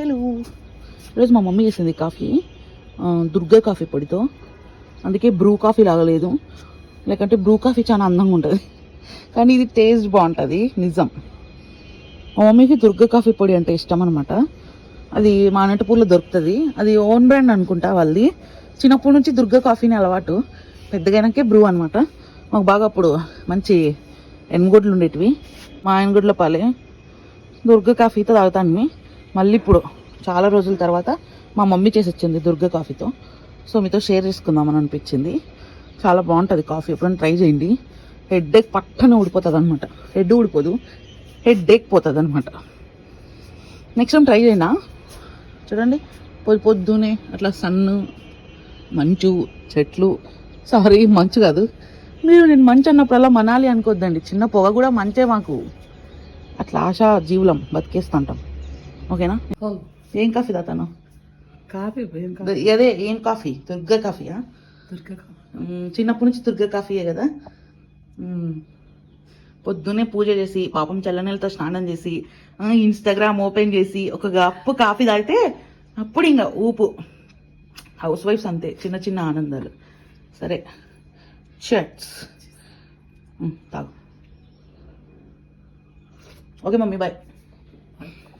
Hello, ఈరోజు మా mummy చేసింది కాఫీ దుర్గా కాఫీ పొడితో. అందుకే బ్రూ కాఫీ లాగలేదు, లేకంటే బ్రూ కాఫీ చాలా అందంగా ఉంటుంది, కానీ ఇది టేస్ట్ బాగుంటుంది నిజం. మా మమ్మీకి దుర్గా కాఫీ పొడి అంటే ఇష్టం అనమాట. అది మా అనంతపూర్లో దొరుకుతుంది. అది ఓన్ బ్రాండ్ అనుకుంటా వాళ్ళది. చిన్నప్పటి నుంచి దుర్గా కాఫీని అలవాటు, పెద్దగానాకే బ్రూ అనమాట. మాకు బాగా అప్పుడు మంచి ఎన్గొడ్లు ఉండేటివి, మా ఎన్గొడ్ల పాలే దుర్గా కాఫీతో తాగుతాను. మళ్ళీ ఇప్పుడు చాలా రోజుల తర్వాత మా మమ్మీ చేసి వచ్చింది దుర్గా కాఫీతో, సో మీతో షేర్ చేసుకుందామని అనిపించింది. చాలా బాగుంటుంది కాఫీ, ఎప్పుడైనా ట్రై చేయండి. హెడ్ ఏక్ పట్టన ఊడిపోతుంది అనమాట. హెడ్ ఊడిపోదు, హెడ్ ఏక్ పోతుంది అనమాట. నెక్స్ట్ టైం ట్రై చేయనా. చూడండి, పొద్దునే అట్లా సన్ను, మంచు, చెట్లు, సారీ మంచు కాదు, మీరు నేను మంచు అన్నప్పుడల్లా మనాలి అనుకోద్దండి, చిన్న పొగ కూడా మంచే మాకు. అట్లా ఆశా జీవులం బతికేస్తుంటాం. ఓకేనా. ఏం కాఫీ తాతాను? కాఫీ అదే ఏం కాఫీ? దుర్గా కాఫీయా? చిన్నప్పటి నుంచి దుర్గా కాఫీయే కదా. పొద్దున్నే పూజ చేసి పాపం చల్లనీళ్ళతో స్నానం చేసి ఇన్స్టాగ్రామ్ ఓపెన్ చేసి ఒక కప్పు కాఫీ తాగితే అప్పుడు ఇంకా ఊపు. హౌస్ వైఫ్స్ అంతే, చిన్న చిన్న ఆనందాలు. సరే, షర్ట్స్ తాగు. Okay mummy, bye.